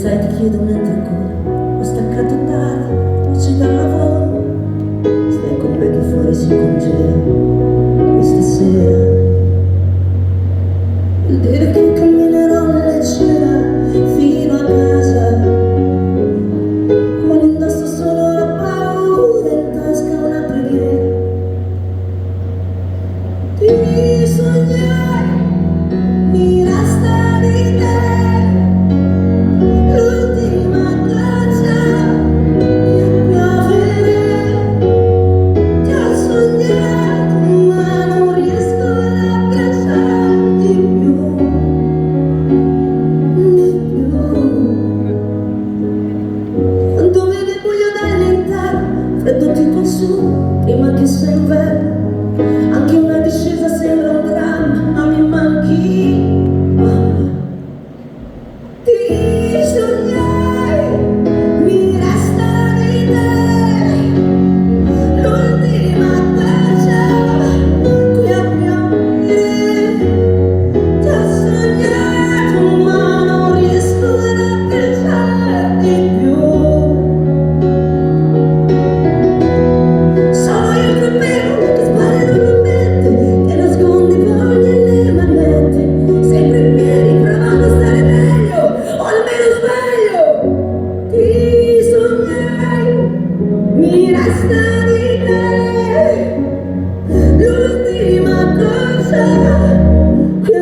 sai ti chiedo mentre ancora ho staccato tardi e ci dà lavoro, stai con me che fuori si congela questa sera, il dire che camminerò leggera fino a casa con indosso solo la paura, in tasca una preghiera. Ti sognai, mi resta di te l'ultima traccia che puoi avere. Ti ho sognato ma non riesco ad abbracciarti più, di più. Quando vedi il buio dall'interno, freddo ti consuma prima che sia inverno. Anche una discesa sembra un dramma, ma mi manchi, mamma. Ti sognai, mi resta di te l'ultima traccia qui a piangere. Ti ho sognato ma non riesco ad abbracciarti più. Sono io il colpevole che sbaglia non ammette, che nasconde poi nelle manette, sempre in piedi provando a stare meglio, o almeno sveglio. Ti sognai, mi resta di te l'ultima cosa che